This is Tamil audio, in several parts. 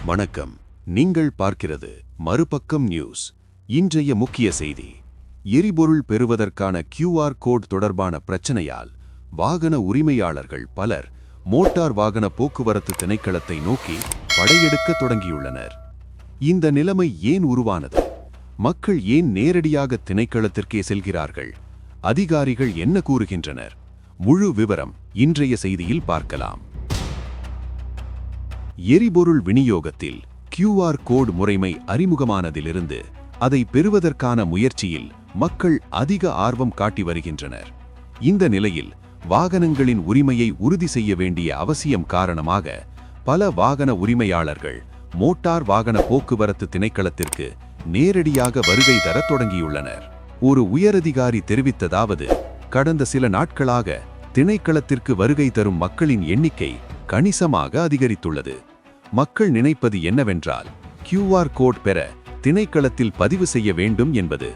வணக்கம். நீங்கள் பார்க்கிறது மறுபக்கம் நியூஸ். இன்றைய முக்கிய செய்தி: எரிபொருள் பெறுவதற்கான QR கோட் தொடர்பான பிரச்சனையால் வாகன உரிமையாளர்கள் பலர் மோட்டார் வாகன போக்குவரத்து திணைக்களத்தை நோக்கி படையெடுக்க தொடங்கியுள்ளனர். இந்த நிலைமை ஏன் உருவானது? மக்கள் ஏன் நேரடியாக திணைக்களத்திற்கே செல்கிறார்கள்? அதிகாரிகள் என்ன கூறுகின்றனர்? முழு விவரம் இன்றைய செய்தியில் பார்க்கலாம். எரிபொருள் விநியோகத்தில் QR கோட் முறைமை அறிமுகமானதிலிருந்து அதை பெறுவதற்கான முயற்சியில் மக்கள் அதிக ஆர்வம் காட்டி வருகின்றனர். இந்த நிலையில் வாகனங்களின் உரிமையை உறுதி செய்ய வேண்டிய அவசியம் காரணமாக பல வாகன உரிமையாளர்கள் மோட்டார் வாகன போக்குவரத்து திணைக்களத்திற்கு நேரடியாக வருகை தரத் தொடங்கியுள்ளனர். ஒரு உயரதிகாரி தெரிவித்ததாவது: கடந்த சில நாட்களாக திணைக்களத்திற்கு வருகை தரும் மக்களின் எண்ணிக்கை கணிசமாக அதிகரித்துள்ளது. மக்கள் நினைப்பது என்னவென்றால் QR கோட் பெற திணைக்களத்தில் பதிவு செய்ய வேண்டும் என்பது.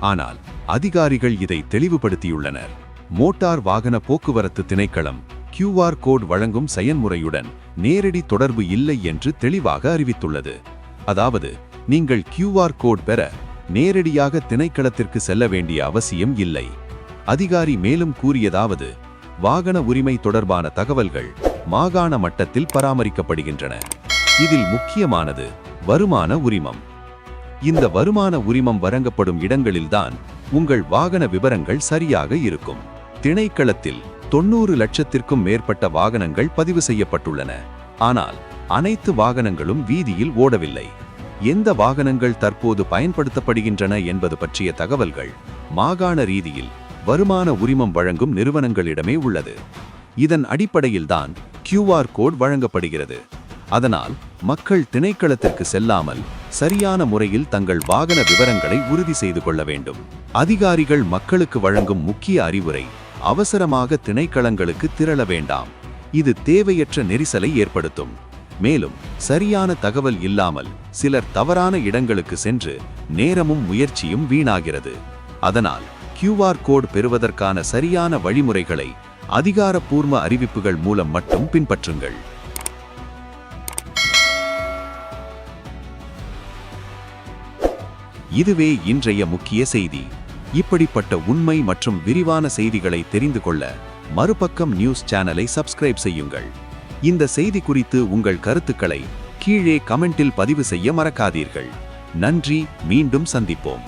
ஆனால் அதிகாரிகள் இதை தெளிவுபடுத்தியுள்ளனர். மோட்டார் வாகன போக்குவரத்து திணைக்களம் QR கோட் வழங்கும் செயல்முறையுடன் நேரடி தொடர்பு இல்லை என்று தெளிவாக அறிவித்துள்ளது. அதாவது, நீங்கள் QR கோட் பெற நேரடியாக திணைக்களத்திற்கு செல்ல வேண்டிய அவசியம் இல்லை. அதிகாரி மேலும் கூறியதாவது: வாகன உரிமை தொடர்பான தகவல்கள் மாகாண மட்டத்தில் பராமரிக்கப்படுகின்றன. இதில் முக்கியமானது வருமான உரிமம். இந்த வருமான உரிமம் வழங்கப்படும் இடங்களில்தான் உங்கள் வாகன விவரங்கள் சரியாக இருக்கும். திணைக்களத்தில் 90 லட்சத்திற்கும் மேற்பட்ட வாகனங்கள் பதிவு செய்யப்பட்டுள்ளன. ஆனால் அனைத்து வாகனங்களும் வீதியில் ஓடவில்லை. எந்த வாகனங்கள் தற்போது பயன்படுத்தப்படுகின்றன என்பது பற்றிய தகவல்கள் மாகாண ரீதியில் வருமான உரிமம் வழங்கும் நிறுவனங்களிடமே உள்ளது. இதன் அடிப்படையில்தான் QR கோட் வழங்கப்படுகிறது. அதனால் மக்கள் திணைக்களத்திற்கு செல்லாமல் சரியான முறையில் தங்கள் வாகன விவரங்களை உறுதி செய்து கொள்ள வேண்டும். அதிகாரிகள் மக்களுக்கு வழங்கும் முக்கிய அறிவுரை: அவசரமாக திணைக்களங்களுக்கு திரள வேண்டாம். இது தேவையற்ற நெரிசலை ஏற்படுத்தும். மேலும் சரியான தகவல் இல்லாமல் சிலர் தவறான இடங்களுக்கு சென்று நேரமும் முயற்சியும் வீணாகிறது. அதனால் QR கோட் பெறுவதற்கான சரியான வழிமுறைகளை அதிகாரப்பூர்வ அறிவிப்புகள் மூலம் மட்டும் பின்பற்றுங்கள். இதுவே இன்றைய முக்கிய செய்தி. இப்படிப்பட்ட உண்மை மற்றும் விரிவான செய்திகளை தெரிந்து கொள்ள மறுபக்கம் நியூஸ் சேனலை சப்ஸ்கிரைப் செய்யுங்கள். இந்த செய்தி குறித்து உங்கள் கருத்துக்களை கீழே கமெண்டில் பதிவு செய்ய மறக்காதீர்கள். நன்றி. மீண்டும் சந்திப்போம்.